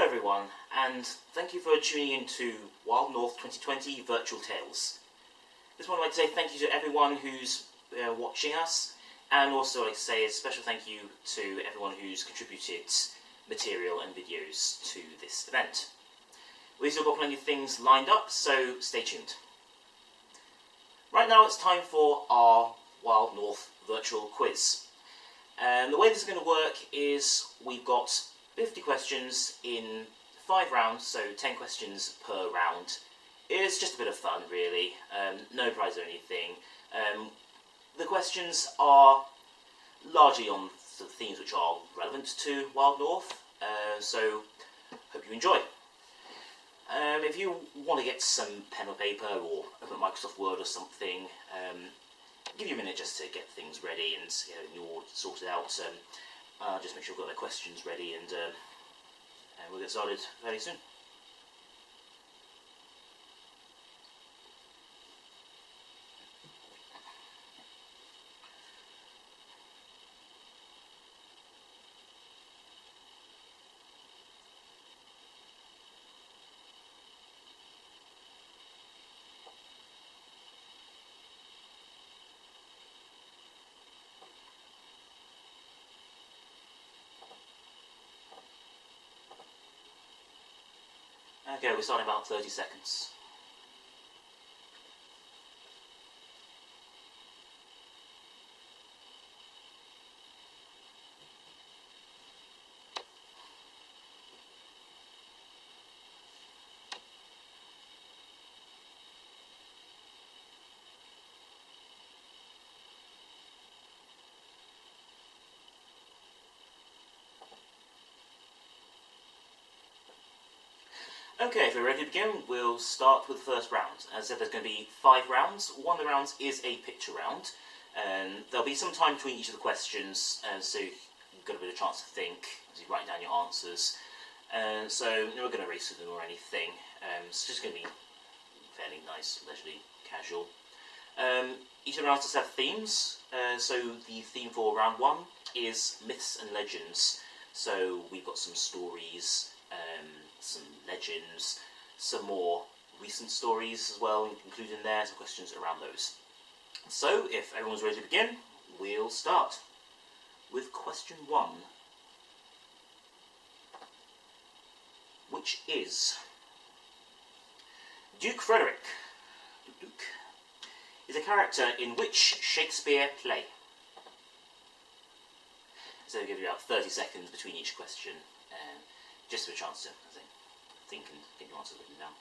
everyone, and thank you for tuning in to Wild North 2020 Virtual Tales. Just want to say thank you to everyone who's watching us, and also like to say a special thank you to everyone who's contributed material and videos to this event. We've still got plenty of things lined up, so stay tuned. Right now it's time for our Wild North virtual quiz. And the way this is going to work is we've got 50 questions in 5 rounds, so 10 questions per round. It's just a bit of fun, really. No prize or anything. The questions are largely on themes which are relevant to Wild North, so hope you enjoy. If you want to get some pen or paper or open Microsoft Word or something, give you a minute just to get things ready and you're all sorted out. Just make sure you've got the questions ready, and we'll get started very soon. Okay, we're starting in about 30 seconds. Okay, if we're ready to begin, we'll start with the first round. As I said, there's going to be 5 rounds. One of the rounds is a picture round, and there'll be some time between each of the questions, so you've got a bit of chance to think as you write down your answers. So we're not going to race with them or anything. It's just going to be fairly nice, leisurely, casual. Each of the rounds does have themes. So the theme for round 1 is myths and legends. So we've got some stories, some legends, some more recent stories as well included in there, some questions around those. So if everyone's ready to begin, we'll start with question 1, which is Duke Frederick is a character in which Shakespeare play? So I'll give you about 30 seconds between each question, just for a chance to think and get your answers written down.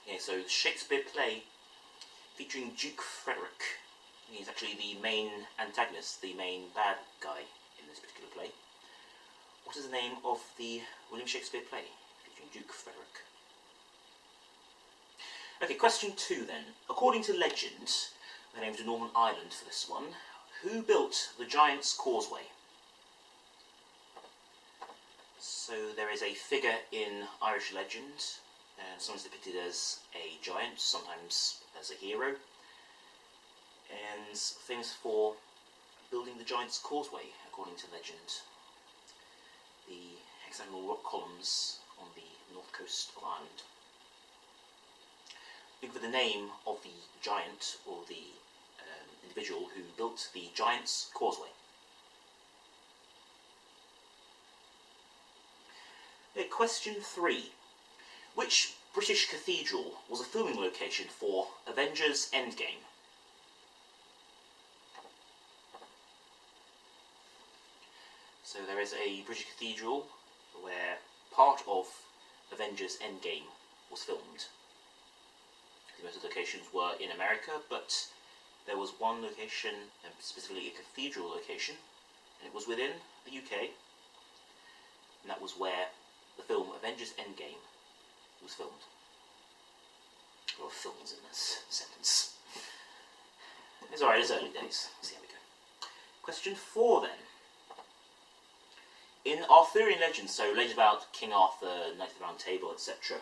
Okay, so Shakespeare play featuring Duke Frederick. He's actually the main antagonist, the main bad guy in this particular play. What is the name of the William Shakespeare play featuring Duke Frederick? Okay, question 2 then. According to legend, we're named a Norman Island for this one. Who built the Giant's Causeway? So there is a figure in Irish legend, sometimes depicted as a giant, sometimes as a hero, and famous for building the Giant's Causeway, according to legend. The hexagonal rock columns on the north coast of Ireland. Look for the name of the giant or the individual who built the Giant's Causeway. Question 3. Which British cathedral was a filming location for Avengers Endgame? So there is a British cathedral where part of Avengers Endgame was filmed. Most of the locations were in America, but there was one location, specifically a cathedral location, and it was within the UK, and that was where the film Avengers Endgame was filmed. A lot of films in this sentence. It's alright, it's early days. Let's see how we go. Question 4 then. In Arthurian legends, so legends about King Arthur, Knight of the Round Table, etc.,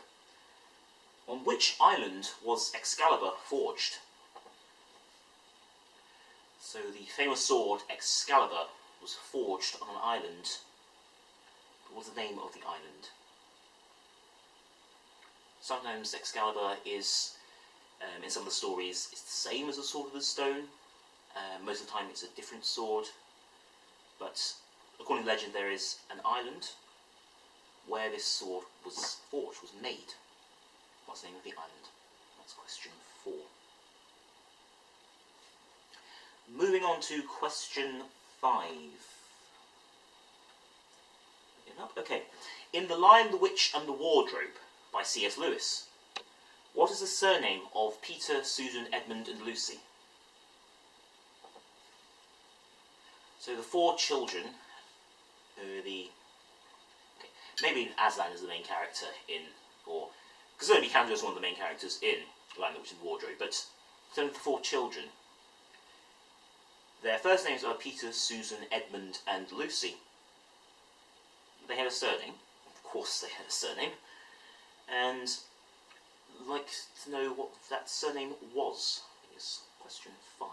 on which island was Excalibur forged? So the famous sword Excalibur was forged on an island. But what's the name of the island? Sometimes Excalibur is, in some of the stories, it's the same as the Sword of the Stone. Most of the time it's a different sword. But according to legend, there is an island where this sword was forged, was made. What's the name of the island? That's question 4. Moving on to question 5. Okay. In The Lion, the Witch and the Wardrobe by C.S. Lewis, what is the surname of Peter, Susan, Edmund and Lucy? So the 4 children, maybe Aslan is the main character in, or because certainly Candor is one of the main characters in Lion, the Witch and the Wardrobe, but certainly the 4 children, their first names are Peter, Susan, Edmund and Lucy. They had a surname. Of course they had a surname. And I'd like to know what that surname was. I think it's question 5.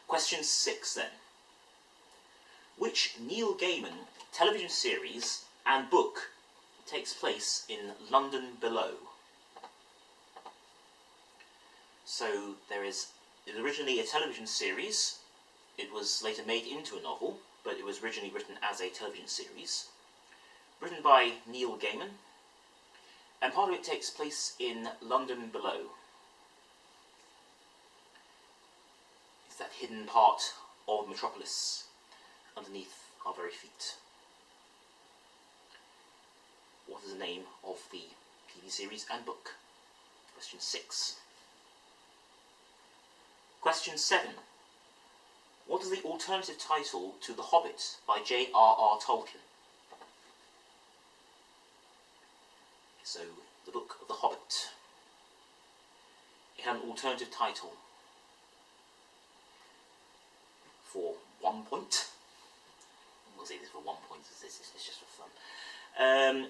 Question 6 then. Which Neil Gaiman television series and book takes place in London Below? So there is originally a television series. It was later made into a novel, but it was originally written as a television series. Written by Neil Gaiman, and part of it takes place in London Below. It's that hidden part of Metropolis underneath our very feet. What is the name of the TV series and book? Question 6. Question 7. What is the alternative title to The Hobbit by J.R.R. Tolkien? So, the book of The Hobbit. It had an alternative title. For 1 point. We'll say this for 1 point, it's just for fun. I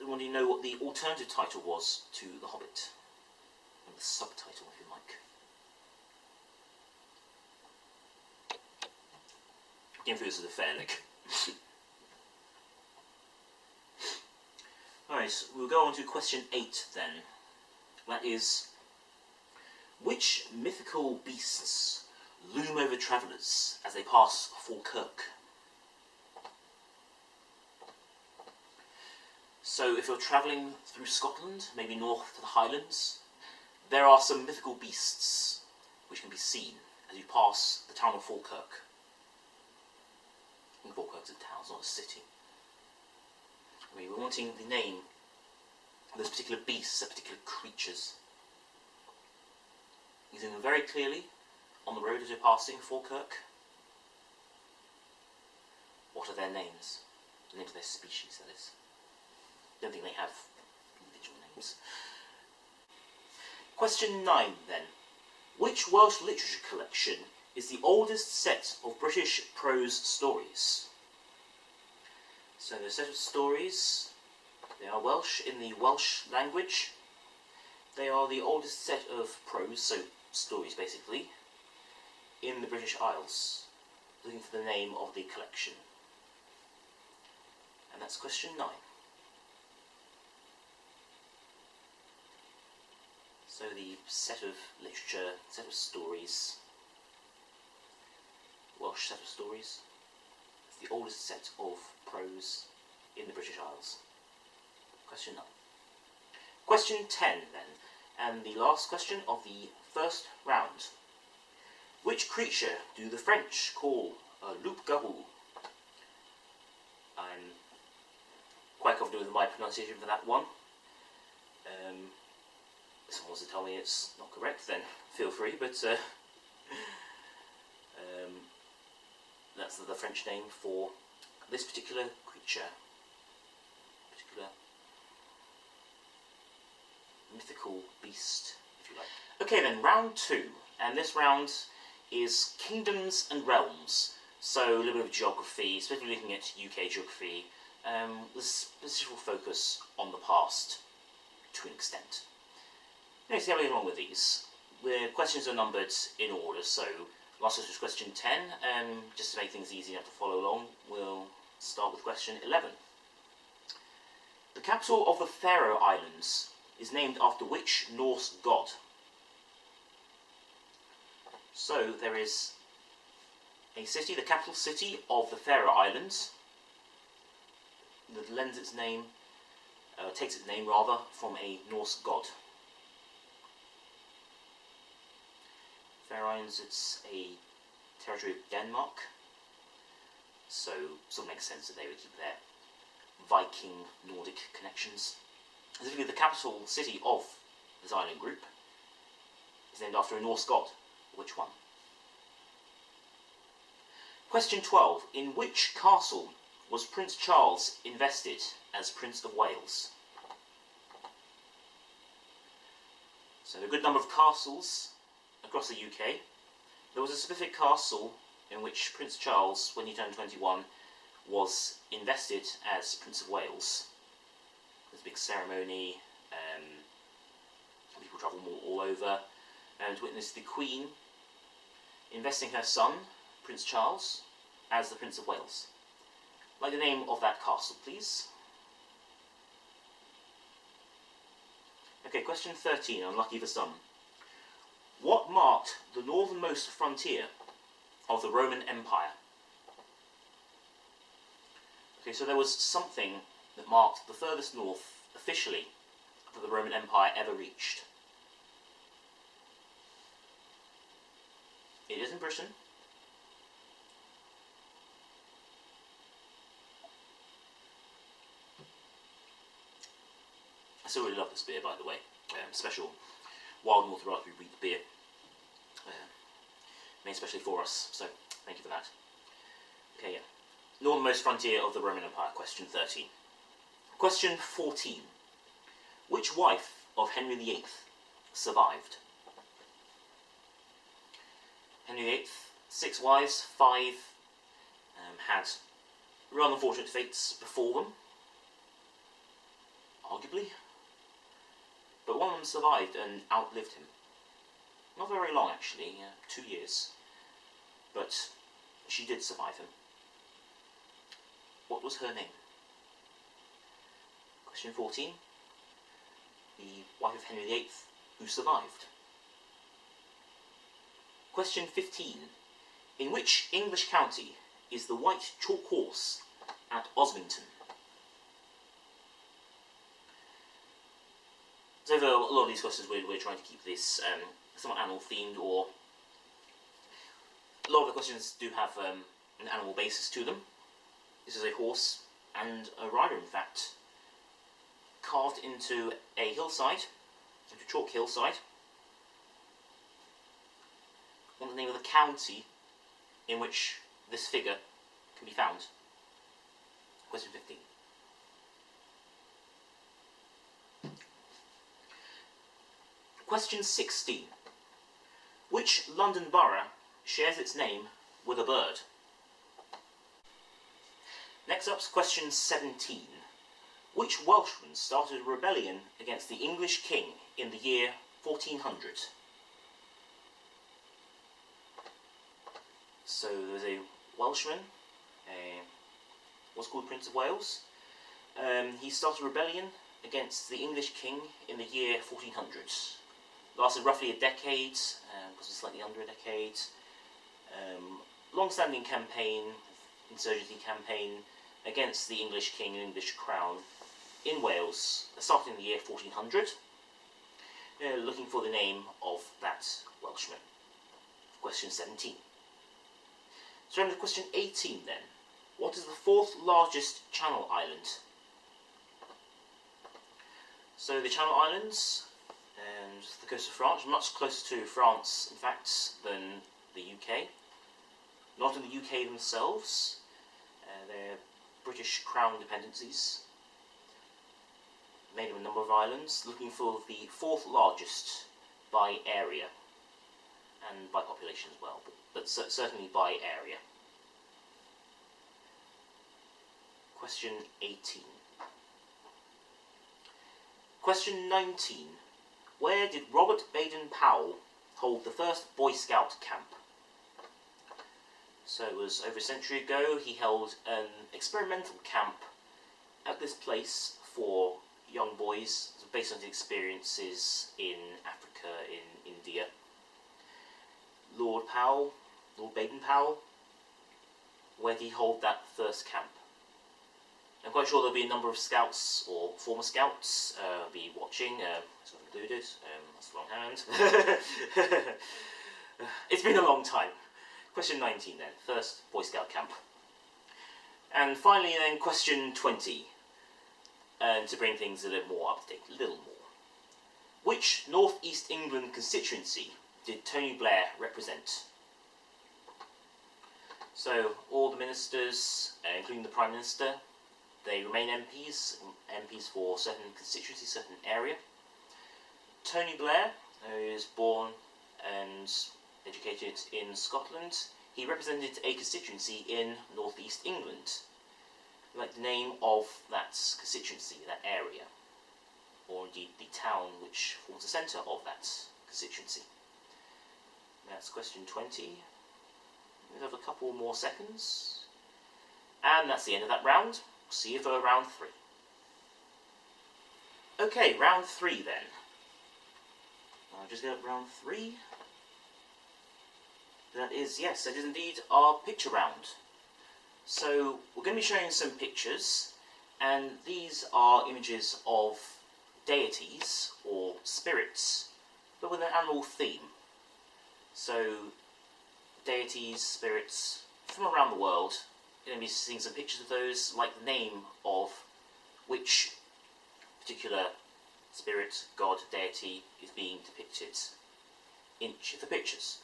want to know what the alternative title was to The Hobbit. And the subtitle, if you like. Game through this is a fair lick. Alright, so we'll go on to question 8 then. That is, which mythical beasts loom over travellers as they pass Falkirk? So if you're travelling through Scotland, maybe north to the Highlands, there are some mythical beasts which can be seen as you pass the town of Falkirk. Falkirk's a town, it's not a city. I mean, we're wanting the name of those particular beasts, those particular creatures. Using them very clearly on the road as you're passing Falkirk. What are their names? The names of their species, that is. I don't think they have individual names. Question 9 then. Which Welsh literature collection is the oldest set of British prose stories? So the set of stories, they are Welsh in the Welsh language. They are the oldest set of prose, so stories basically, in the British Isles. Looking for the name of the collection. And that's question 9. So the set of literature, set of stories, Welsh set of stories. It's the oldest set of prose in the British Isles. Question 9. Question 10 then, and the last question of the first round. Which creature do the French call a loup-garou? I'm quite confident with my pronunciation for that one. If someone wants to tell me it's not correct, then feel free, but that's the French name for this particular creature, particular mythical beast, if you like. Okay then, round 2, and this round is Kingdoms and Realms, so a little bit of geography, especially looking at UK geography, with specific focus on the past to an extent. Let's see how we get along with these. The questions are numbered in order, so last was question 10, and just to make things easy enough to follow along, we'll start with question 11. The capital of the Faroe Islands is named after which Norse god? So there is a city, the capital city of the Faroe Islands, that lends its name, takes its name rather, from a Norse god. Faroe Islands, it's a territory of Denmark, so it sort of makes sense that they would keep their Viking Nordic connections. Specifically, the capital city of this island group is named after a Norse god. Which one? Question 12. In which castle was Prince Charles invested as Prince of Wales? So there are a good number of castles across the UK. There was a specific castle in which Prince Charles, when he turned 21, was invested as Prince of Wales. There's a big ceremony, people travel all over, and to witness the Queen investing her son, Prince Charles, as the Prince of Wales. Like the name of that castle, please. Okay, question 13, unlucky for some. What marked the northernmost frontier of the Roman Empire? Okay, so there was something that marked the furthest north, officially, that the Roman Empire ever reached. It is in Britain. I still really love this beer, by the way. Special Wild North Raspberry Wheat beer. Made especially for us, so thank you for that. Okay, yeah. Northernmost frontier of the Roman Empire, question 13. Question 14. Which wife of Henry VIII survived? Henry VIII, 6 wives, 5 had rather unfortunate fates before them, arguably, but one of them survived and outlived him. Not very long, actually, 2 years, but she did survive him. What was her name? Question 14. The wife of Henry VIII who survived. Question 15. In which English county is the White Chalk Horse at Osmington? So over a lot of these questions we're trying to keep this somewhat animal themed, or a lot of the questions do have an animal basis to them. This is a horse and a rider, in fact, carved into a hillside, into a chalk hillside. Want the name of the county in which this figure can be found? Question 15. Question 16. Which London borough shares its name with a bird? Next up's question 17. Which Welshman started a rebellion against the English king in the year 1400? So there was a Welshman, what's called Prince of Wales. He started a rebellion against the English king in the year 1400. Lasted roughly a decade, possibly slightly under a decade. Long-standing campaign, insurgency campaign against the English king and English crown in Wales, starting in the year 1400. Looking for the name of that Welshman. Question 17. So on to question 18 then. What is the 4th largest Channel island? So the Channel Islands and the coast of France, much closer to France, in fact, than the UK. Not in the UK themselves. They're British Crown dependencies. Made of a number of islands, looking for the 4th largest by area and by population as well, but certainly by area. Question 18. Question 19. Where did Robert Baden-Powell hold the first Boy Scout camp? So it was over a century ago. He held an experimental camp at this place for young boys, based on his experiences in Africa, in India. Lord Baden-Powell, where did he hold that first camp? I'm quite sure there'll be a number of scouts or former scouts be watching. So I've included. That's the wrong hand. It's been a long time. Question 19 then. First Boy Scout camp. And finally then, question 20. And to bring things a little more up to date, a little more. Which North East England constituency did Tony Blair represent? So all the ministers, including the Prime Minister, they remain MPs for certain constituencies, certain area. Tony Blair, who was born and educated in Scotland, he represented a constituency in North East England. Like the name of that constituency, that area, or indeed the town which forms the centre of that constituency. That's question 20. We have a couple more seconds. And that's the end of that round. See you for round 3. Okay, round 3 then. I'll just go round 3. That is, yes, that is indeed our picture round. So we're going to be showing some pictures, and these are images of deities or spirits, but with an animal theme. So deities, spirits from around the world. You're going to be seeing some pictures of those, like the name of which particular spirit, god, deity is being depicted in each of the pictures.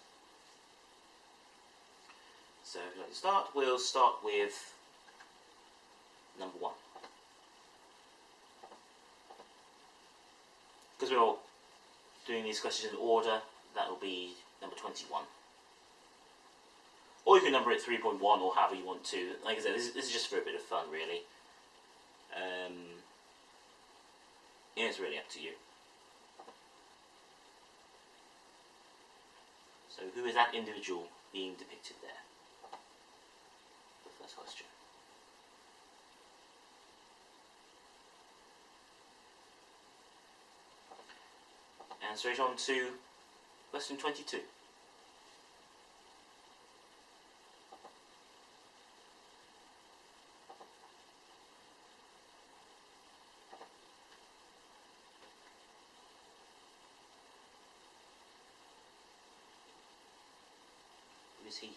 So if you'd like to start, we'll start with number 1. Because we're all doing these questions in order, that will be number 21. Or you can number it 3.1 or however you want to. Like I said, this is just for a bit of fun, really. Yeah, it's really up to you. So who is that individual being depicted there? The first question. And straight on to question 22. Who is he?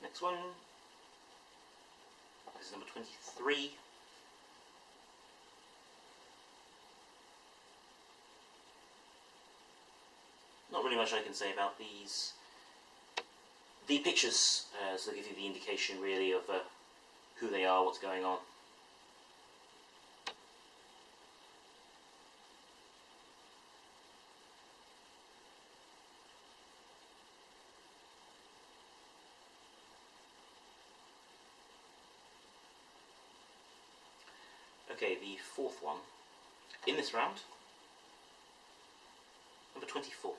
Next one. This is number 23. Not really much I can say about these. The pictures, so they give you the indication really of who they are, what's going on. Okay, the fourth one in this round, number 24.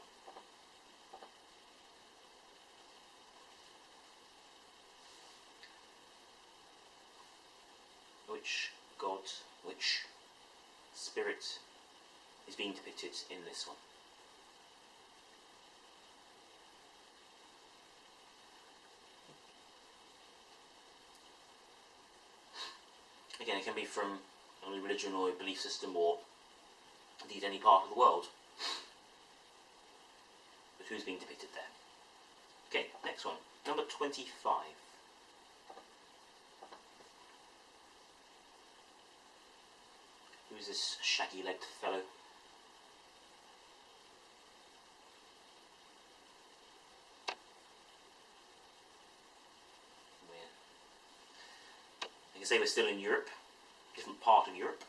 Which god, which spirit is being depicted in this one? Again, it can be from a religion or a belief system or indeed any part of the world. But who's being depicted there? Okay, next one. Number 25. Who's this shaggy-legged fellow? I can say we're still in Europe, different part of Europe.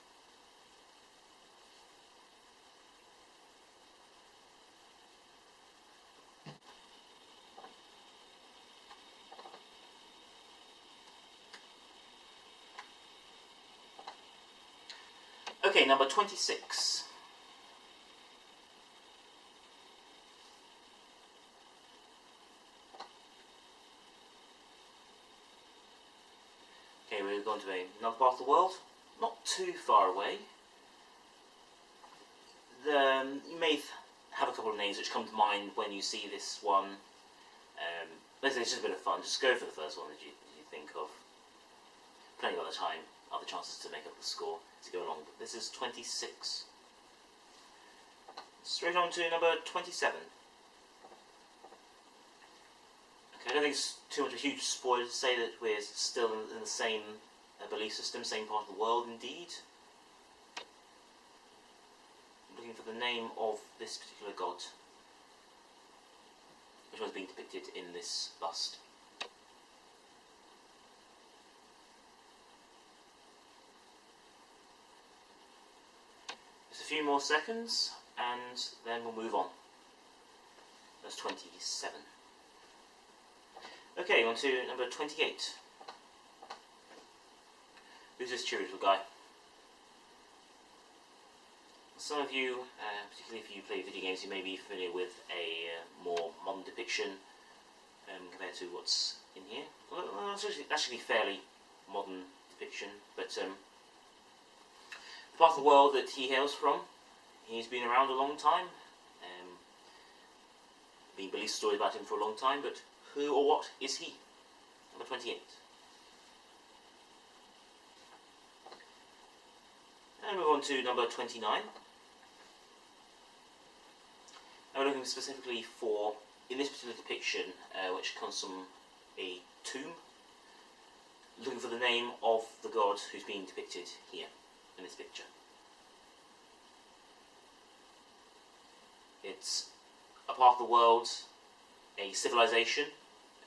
Okay, number 26. Okay, we're going to another part of the world, not too far away. You may have a couple of names which come to mind when you see this one. Let's say it's just a bit of fun. Just go for the first one that you think of. Plenty of other chances to make up the score as you go along. But this is 26. Straight on to number 27. Okay, I don't think it's too much of a huge spoiler to say that we're still in the same belief system, same part of the world indeed. Looking for the name of this particular god, which was being depicted in this bust. Just a few more seconds, and then we'll move on. That's 27. Okay, on to number 28. Who's this cheery little guy? Some of you, particularly if you play video games, you may be familiar with a more modern depiction compared to what's in here. Well, it's actually fairly modern depiction, but the part of the world that he hails from, he's been around a long time. Been released stories about him for a long time, but who or what is he? Number 28. And move on to number 29. Now we're looking specifically for, in this particular depiction, which comes from a tomb, looking for the name of the god who's being depicted here in this picture. It's a part of the world, a civilization,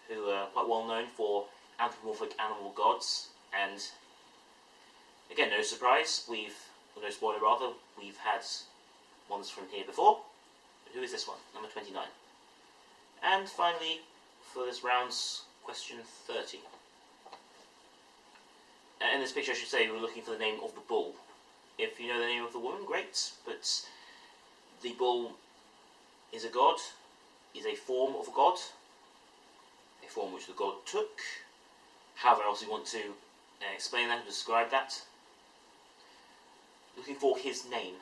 who are quite well known for anthropomorphic animal gods, and again, no surprise, no spoiler rather, we've had ones from here before. But who is this one? Number 29. And finally, for this round's question 30. In this picture, I should say, we're looking for the name of the bull. If you know the name of the woman, great, but the bull is a god, is a form of a god, a form which the god took. However else you want to explain that, describe that. Looking for his name.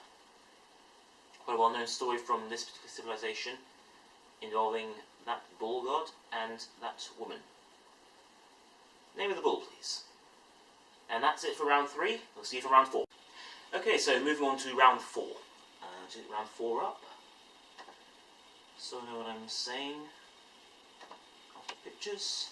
Quite a well-known story from this particular civilization involving that bull god and that woman. Name of the bull, please. And that's it for round 3. We'll see you for round 4. Okay, so moving on to round 4. To round 4 up. So I know what I'm saying. After pictures.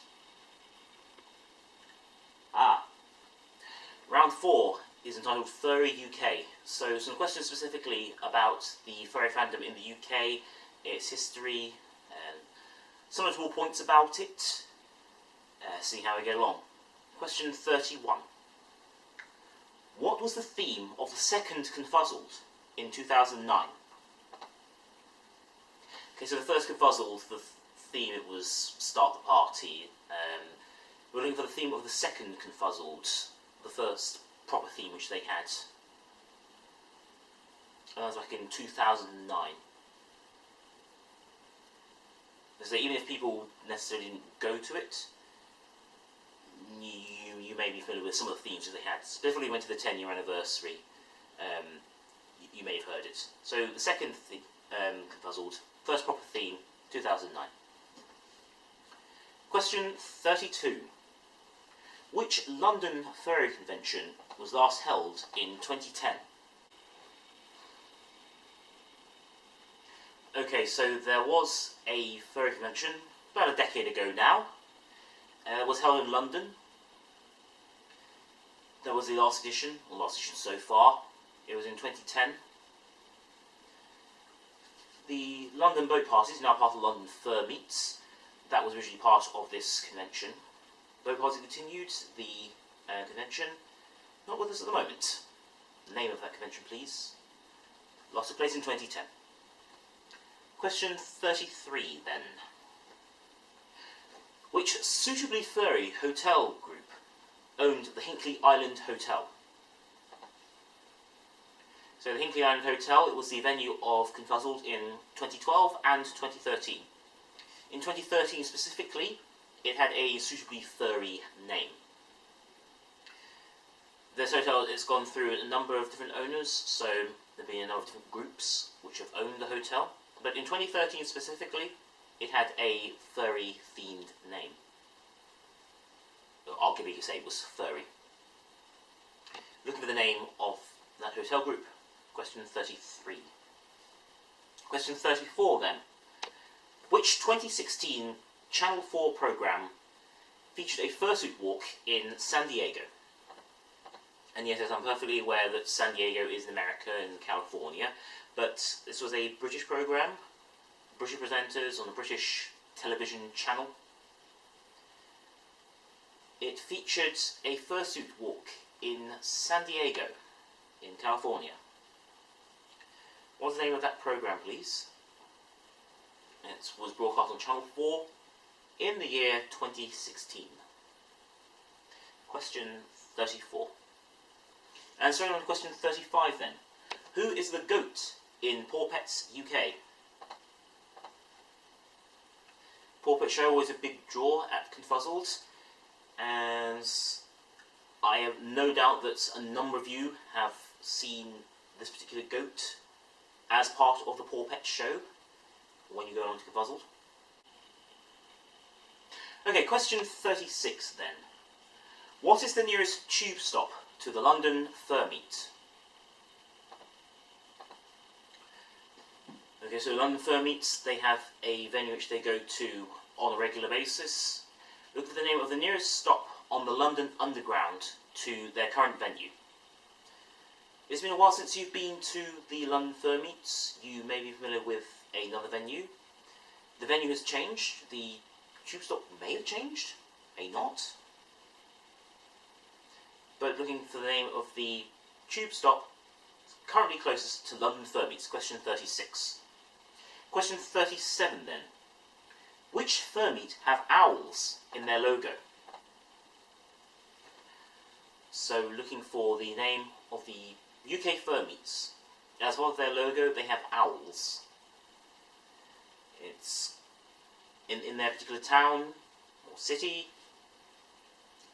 Round 4 is entitled Furry UK. So some questions specifically about the furry fandom in the UK, its history, and some notable points about it. See how we get along. Question 31. What was the theme of the second Confuzzled in 2009? Okay, so the first Confuzzled, the theme, it was Start the Party. We're looking for the theme of the second Confuzzled, the first proper theme which they had. That was back in 2009. So even if people necessarily didn't go to it, you may be familiar with some of the themes that they had. Specifically went to the 10-year anniversary, you may have heard it. So the second Confuzzled, first proper theme, 2009. Question 32. Which London Furry Convention was last held in 2010? Okay, so there was a furry convention about a decade ago now. It was held in London. That was the last edition, or last edition so far. It was in 2010. The London Boat Party is now part of London Fur Meets. That was originally part of this convention. Boat Party continued the convention. Not with us at the moment. The name of that convention, please. Lost a place in 2010. Question 33, then. Which suitably furry hotel group owned the Hinkley Island Hotel? So the Hinkley Island Hotel, it was the venue of Confuzzled in 2012 and 2013. In 2013 specifically, it had a suitably furry name. This hotel has gone through a number of different owners, so there have been a number of different groups which have owned the hotel. But in 2013 specifically, it had a furry themed name. Arguably you could say it was furry. Looking for the name of that hotel group. Question 33. Question 34 then. Which 2016 Channel 4 programme featured a fursuit walk in San Diego? And yes, I'm perfectly aware that San Diego is in America and California, but this was a British programme, British presenters on a British television channel. It featured a fursuit walk in San Diego, in California. What's the name of that programme, please? It was broadcast on Channel 4 in the year 2016. Question 34. And starting on question 35 then. Who is the goat in Paw Pets UK? Paw Pet Show was a big draw at Confuzzled, and I have no doubt that a number of you have seen this particular goat as part of the Paw Pet Show when you go on to Confuzzled. Okay, question 36 then. What is the nearest tube stop to the London Fur Meet? Okay, so London Fur Meets, they have a venue which they go to on a regular basis. Look for the name of the nearest stop on the London Underground to their current venue. It's been a while since you've been to the London Fur Meets. You may be familiar with another venue. The venue has changed. The tube stop may have changed, may not. But looking for the name of the tube stop currently closest to London Fur Meets. Question 36. Question 37 then. Which fur meet have owls in their logo? So looking for the name of the UK fur meets. As well as their logo, they have owls. It's in their particular town or city.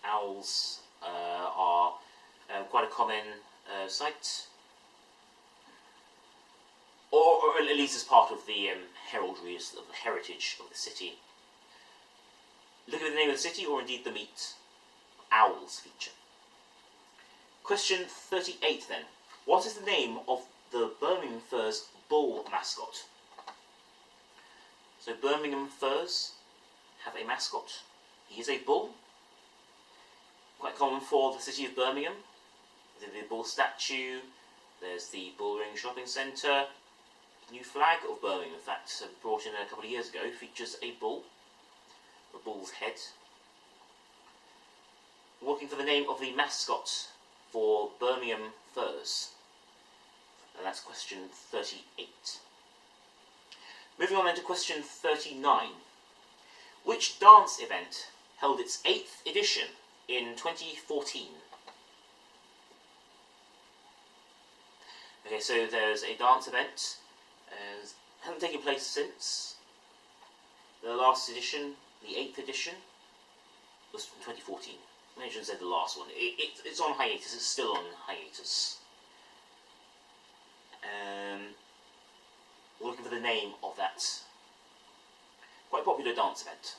Owls are quite a common sight. Or at least as part of the heraldry, of the heritage of the city. Look at the name of the city, or indeed the meet. Owls feature. Question 38 then. What is the name of the Birmingham Furs bull mascot? So Birmingham Furs have a mascot. He is a bull. Quite common for the city of Birmingham. There's the bull statue. There's the Bullring Shopping Centre. New flag of Birmingham, in fact, brought in a couple of years ago, features a bull, a bull's head. Looking for the name of the mascot for Birmingham Furs. And that's question 38. Moving on then to question 39. Which dance event held its 8th edition in 2014? Okay, so there's a dance event. Hasn't taken place since. The last edition, the 8th edition, was from 2014. I shouldn't say the last one. It's on hiatus. It's still on hiatus. We're looking for the name of that quite popular dance event.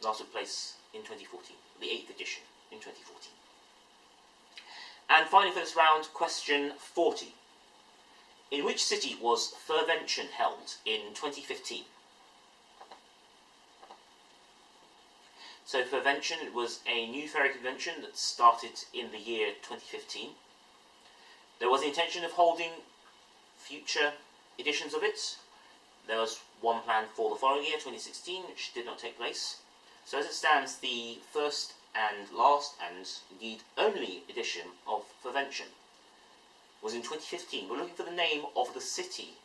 Last took place in 2014. The 8th edition in 2014. And finally for this round, question 40. In which city was Furvention held in 2015? So Furvention was a new fairy convention that started in the year 2015. There was the intention of holding future editions of it. There was one planned for the following year, 2016, which did not take place. So as it stands, the first and last, and indeed only edition of Furvention was in 2015. We're looking for the name of the city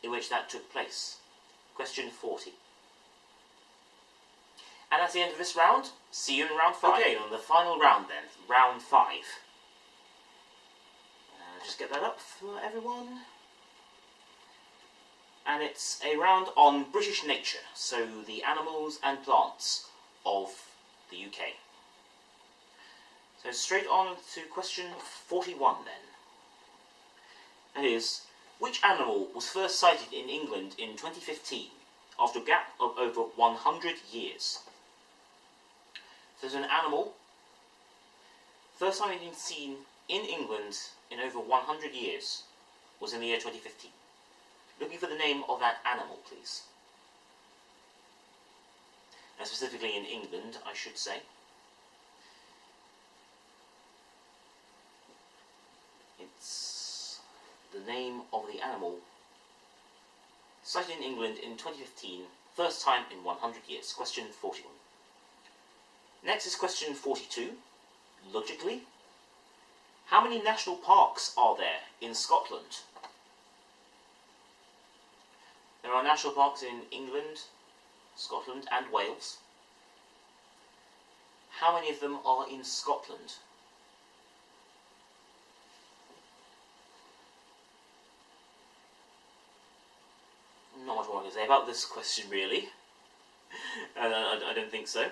in which that took place. Question 40. And that's the end of this round. See you in round 5. Okay, on the final round then, round 5. just get that up for everyone. And it's a round on British nature, so the animals and plants of the UK. So straight on to question 41 then. That is, which animal was first sighted in England in 2015 after a gap of over 100 years? So there's an animal, first time being seen in England in over 100 years was in the year 2015. Looking for the name of that animal, please. And specifically in England, I should say. It's the name of the animal sighted in England in 2015, first time in 100 years. Question 41. Next is question 42. Logically, how many national parks are there in Scotland? There are national parks in England, Scotland and Wales. How many of them are in Scotland? Not much more I can say about this question, really. I don't think so.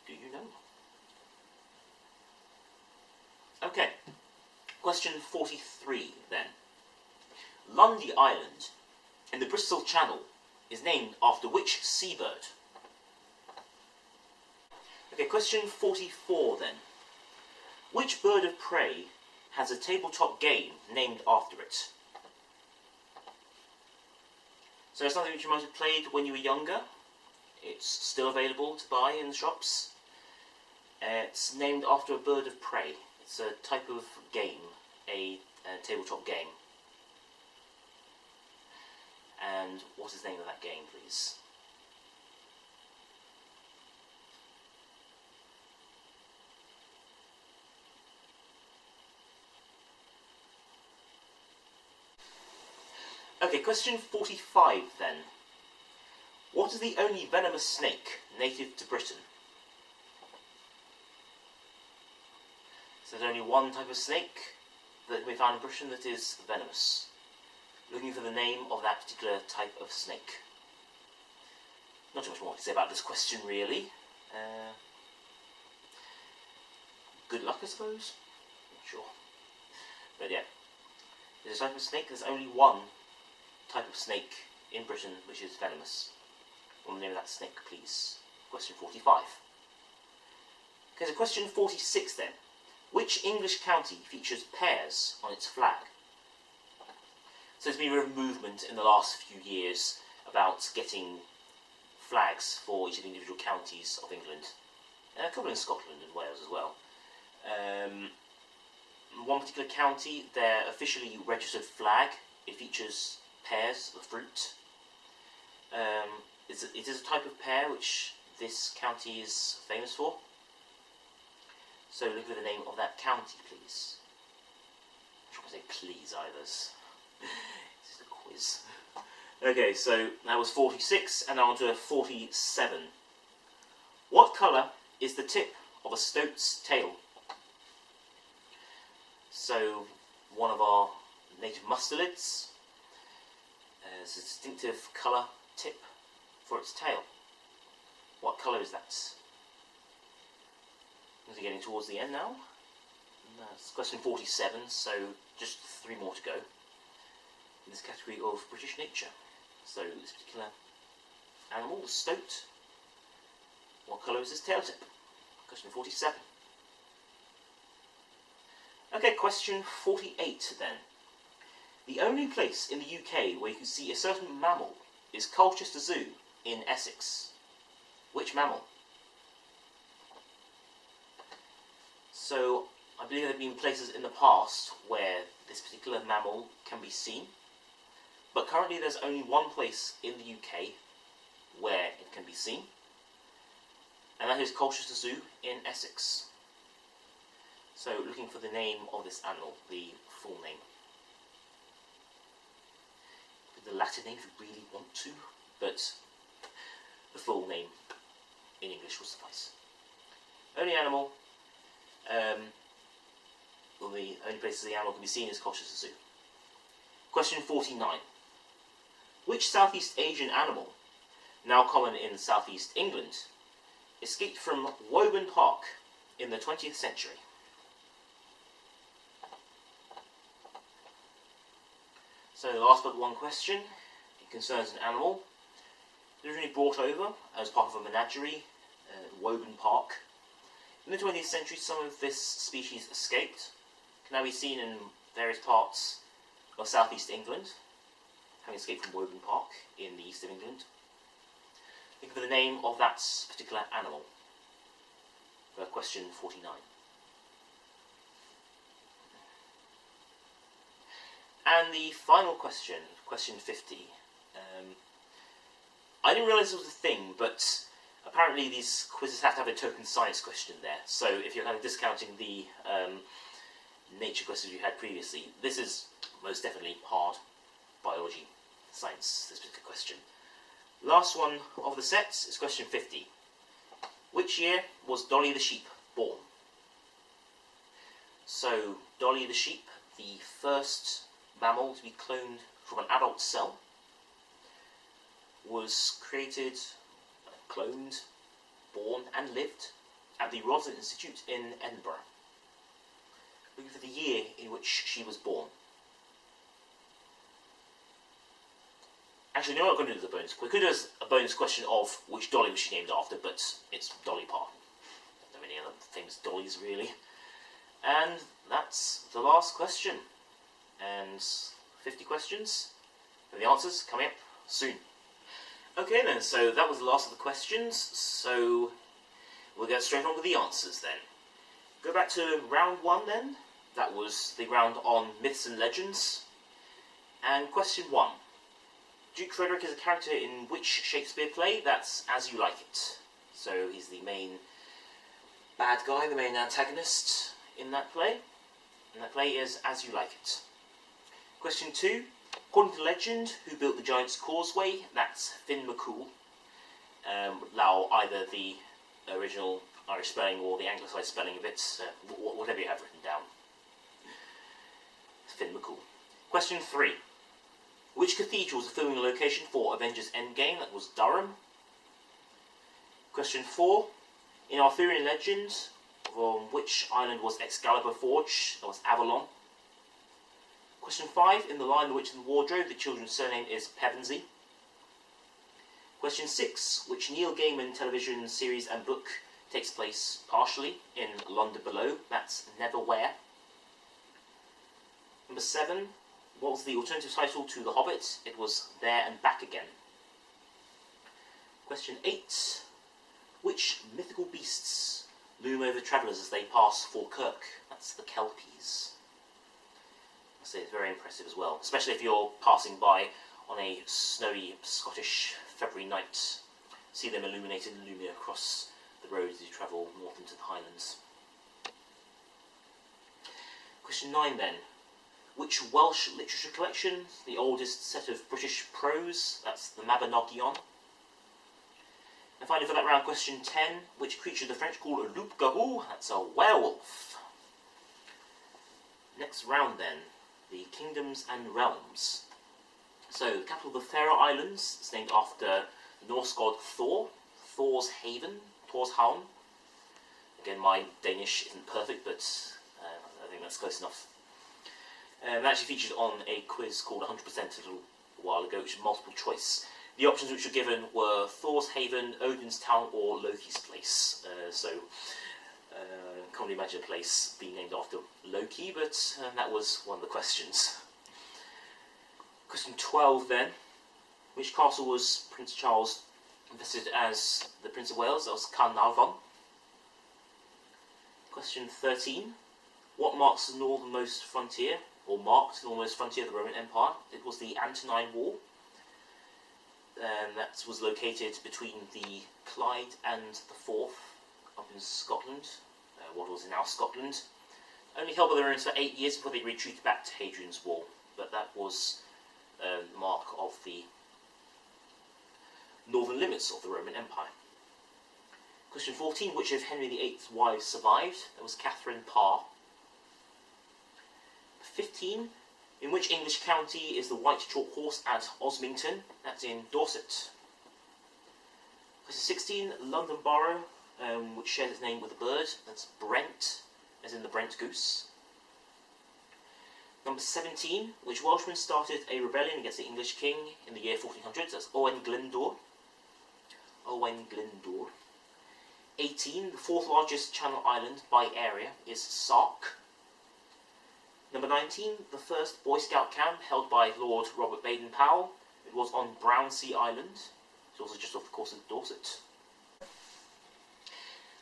Do you know? Okay. Question 43 then. Lundy Island in the Bristol Channel is named after which seabird? Okay, question 44 then. Which bird of prey has a tabletop game named after it? So it's something which you might have played when you were younger. It's still available to buy in the shops. It's named after a bird of prey. It's a type of game, a tabletop game. And what is the name of that game, please? Okay, question 45 then. What is the only venomous snake native to Britain? So there's only one type of snake that we found in Britain that is venomous. Looking for the name of that particular type of snake. Not too much more to say about this question, really. Good luck, I suppose? Not sure. But yeah, there's a type of snake, there's only one type of snake in Britain which is venomous. What the name of that snake, please? Question 45. Okay, so question 46 then. Which English county features pears on its flag? So there's been a real movement in the last few years about getting flags for each of the individual counties of England. A couple in Scotland and Wales as well. One particular county, their officially registered flag, it features pears, the fruit. It is a type of pear which this county is famous for. So look for the name of that county, please. I'm not going to say please either. This is a quiz. Okay, so that was 46, and now on to 47. What colour is the tip of a stoat's tail? So, one of our native mustelids has a distinctive colour tip for its tail. What colour is that? We're getting towards the end now. That's question 47, so just 3 more to go in this category of British nature. So this particular animal, the stoat, what colour is his tail tip? Question 47. Okay, question 48 then. The only place in the UK where you can see a certain mammal is Colchester Zoo in Essex. Which mammal? So, I believe there have been places in the past where this particular mammal can be seen, but currently there's only one place in the UK where it can be seen, and that is Colchester Zoo in Essex. So, looking for the name of this animal, the full name. The Latin name if you really want to, but the full name in English will suffice. Only animal, Well, the only places the animal can be seen is Colchester Zoo. Question 49. Which Southeast Asian animal, now common in Southeast England, escaped from Woburn Park in the 20th century? So the last but one question, it concerns an animal. Originally brought over as part of a menagerie at Woburn Park. In the 20th century, some of this species escaped. Can now be seen in various parts of southeast England, having escaped from Woburn Park in the east of England. Think of the name of that particular animal. For question 49. And the final question, question 50. I didn't realise it was a thing, but apparently these quizzes have to have a token science question there. So if you're kind of discounting the nature questions you had previously, this is most definitely hard biology, science, this particular question. Last one of the set is question 50. Which year was Dolly the sheep born? So Dolly the sheep, the first mammal to be cloned from an adult cell, was created, cloned, born and lived at the Roslin Institute in Edinburgh. Looking for the year in which she was born. Actually, no, I'm not going to do the bonus. We could do a bonus question of which Dolly was she named after, but it's Dolly Parton. Don't know any other famous Dollys, really. And that's the last question. And 50 questions. And the answers coming up soon. Okay then, so that was the last of the questions, so we'll get straight on with the answers then. Go back to round 1 then. That was the round on myths and legends. And question 1. Duke Frederick is a character in which Shakespeare play? That's As You Like It. So he's the main bad guy, the main antagonist in that play. And that play is As You Like It. Question 2. According to legend, who built the Giant's Causeway? That's Finn McCool. Allow either the original Irish spelling or the anglicised spelling of it, whatever you have written down. Finn McCool. Question 3. Which cathedral was the filming location for Avengers Endgame? That was Durham. Question 4. In Arthurian legend, on which island was Excalibur forged? That was Avalon. Question 5. In The Lion, the Witch and the Wardrobe, the children's surname is Pevensey. Question 6. Which Neil Gaiman television series and book takes place partially in London Below? That's Neverwhere. Number 7. What was the alternative title to The Hobbit? It was There and Back Again. Question 8. Which mythical beasts loom over travellers as they pass Falkirk? That's the Kelpies. So it's very impressive as well, especially if you're passing by on a snowy Scottish February night. See them illuminated and looming across the road as you travel north into the Highlands. Question 9 then. Which Welsh literature collection, the oldest set of British prose? That's the Mabinogion. And finally for that round, question 10. Which creature the French call a loup-garou? That's a werewolf. Next round then. The Kingdoms and Realms. So, the capital of the Faroe Islands is named after the Norse god Thor, Thor's Haven, Torshavn. Again, my Danish isn't perfect, but I think that's close enough. It actually featured on a quiz called 100% a little while ago, which is multiple choice. The options which were given were Thor's Haven, Odin's Town, or Loki's Place. Can't really imagine a place being named after Loki, but that was one of the questions. Question 12 then. Which castle was Prince Charles invested as the Prince of Wales? That was Carnarvon. Question 13. What marks the northernmost frontier, or marked the northernmost frontier of the Roman Empire? It was the Antonine Wall. That was located between the Clyde and the Forth up in Scotland. What was now Scotland. Only held by the Romans for 8 years before they retreated back to Hadrian's Wall. But that was the mark of the northern limits of the Roman Empire. Question 14. Which of Henry VIII's wives survived? That was Catherine Parr. 15. In which English county is the White Chalk Horse at Osmington? That's in Dorset. Question 16. London Borough, which shares its name with a bird. That's Brent, as in the Brent goose. Number 17. Which Welshman started a rebellion against the English king in the year 1400? That's Owen Glyndwr. Owen Glyndwr. 18. The fourth largest Channel island by area is Sark. Number 19. The first Boy Scout camp held by Lord Robert Baden-Powell. It was on Brownsea Island. It's also just off the coast of Dorset.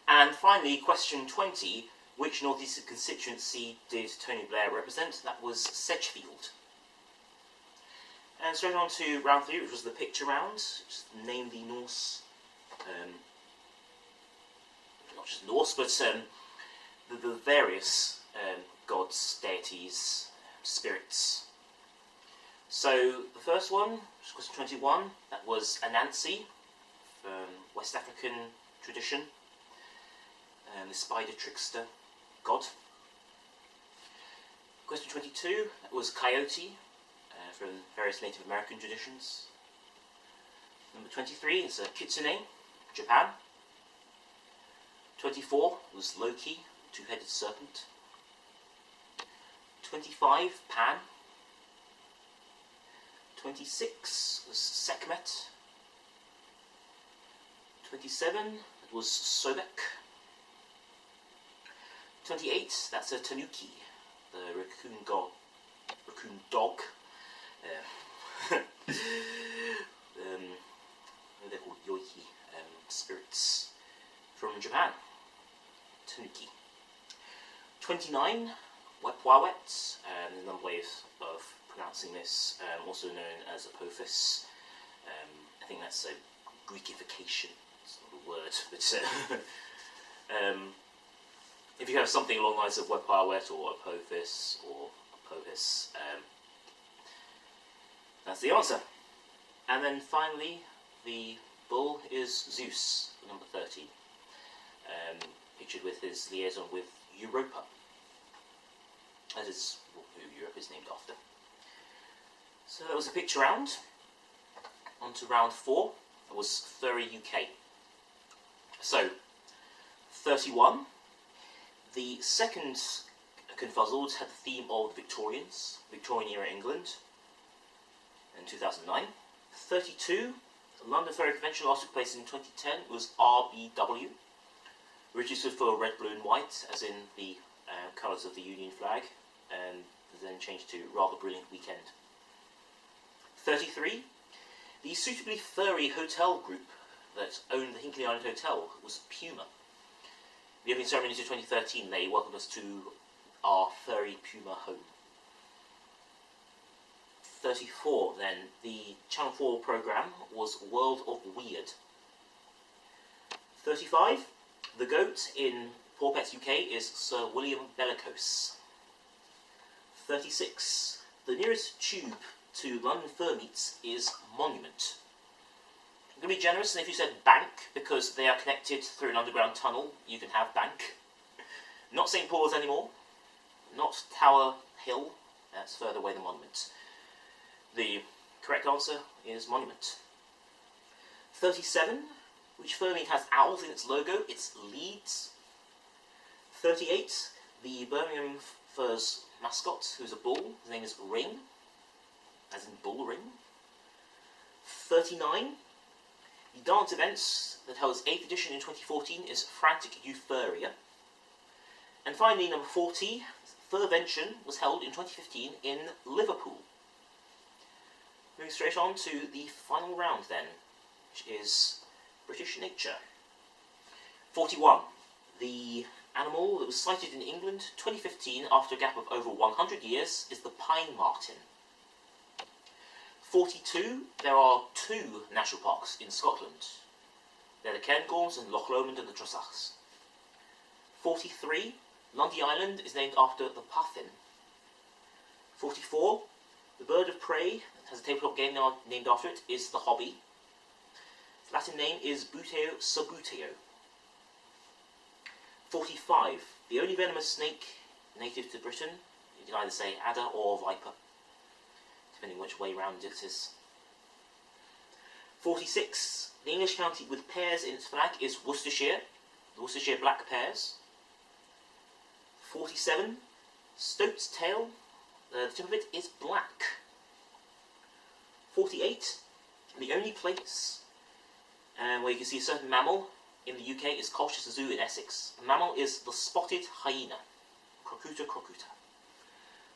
And finally, question 20. Which North Eastern constituency did Tony Blair represent? That was Sedgefield. And straight on to round 3, which was the picture round. Just name the Norse, not just Norse, but the various gods, deities, spirits. So the first one, which was question 21, that was Anansi, from West African tradition, the spider trickster god. Question 22, that was Coyote, from various Native American traditions. Number 23 is Kitsune, Japan. 24 was Loki, two-headed serpent. 25, Pan. 26 was Sekhmet. 27 was Sobek. 28, that's a Tanuki, the raccoon dog. They're called Yoiki, spirits from Japan. Tanuki. 29, Wepwawet, another way of pronouncing this, also known as Apophis. I think that's a Greekification, it's not a word, but if you have something along the lines of Wepwawet or Apophis or Apophis, that's the answer. And then finally, the bull is Zeus, number 30, pictured with his liaison with Europa. That is who Europe is named after. So that was a picture round. On to round 4. That was Furry UK. So, 31. The second Confuzzled had the theme of the Victorians, Victorian era England, in 2009. 32. The London Furry Convention last took place in 2010. It was RBW, which stood for red, blue and white, as in the colours of the Union flag, and then changed to Rather Brilliant Weekend. 33. The suitably furry hotel group that owned the Hinkley Island Hotel was Puma. The opening ceremony to 2013, they welcomed us to our furry Puma home. 34 then, the Channel 4 programme was World of Weird. 35, the goat in Paw Pets UK is Sir William Bellicose. 36, the nearest tube to London Fur Meets is Monument. I'm going to be generous, and if you said Bank, because they are connected through an underground tunnel, you can have Bank. Not St Paul's anymore, not Tower Hill, that's further away than Monument. The correct answer is Monument. 37, which fur meet has owls in its logo? It's Leeds. 38, the Birmingham Furs mascot, who's a bull, his name is Ring, as in bull ring. 39, the dance events that held its 8th edition in 2014 is Frantic Euphoria. And finally, number 40, Furvention was held in 2015 in Liverpool. Moving straight on to the final round then, which is British nature. 41. The animal that was sighted in England 2015 after a gap of over 100 years is the pine marten. 42. There are 2 national parks in Scotland. They're the Cairngorms and Loch Lomond and the Trossachs. 43. Lundy Island is named after the puffin. 44. The bird of prey that has a tabletop game named after it is the hobby. Its Latin name is Buteo subuteo. 45. The only venomous snake native to Britain. You can either say adder or viper, depending which way round it is. 46. The English county with pears in its flag is Worcestershire. The Worcestershire black pears. 47. Stoat's tail. The tip of it is black. 48. The only place where you can see a certain mammal in the UK is Colchester Zoo in Essex. The mammal is the spotted hyena. Crocuta crocuta.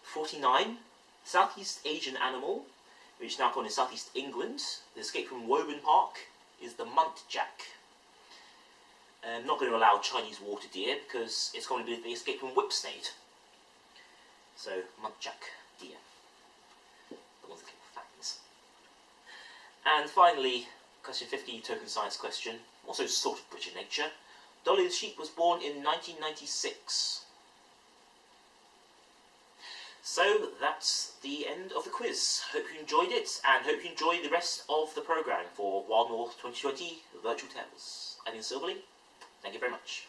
49. Southeast Asian animal, which is now called in Southeast England. The escape from Woburn Park is the muntjac. I'm not going to allow Chinese water deer because it's going to be the escape from Whipsnade. So, muntjac deer. The ones that keep fangs. And finally, question 50, token science question, also sort of British nature. Dolly the sheep was born in 1996. So that's the end of the quiz. Hope you enjoyed it, and hope you enjoy the rest of the programme for Wild North 2020 Virtual Tales. I've been Silverley. Thank you very much.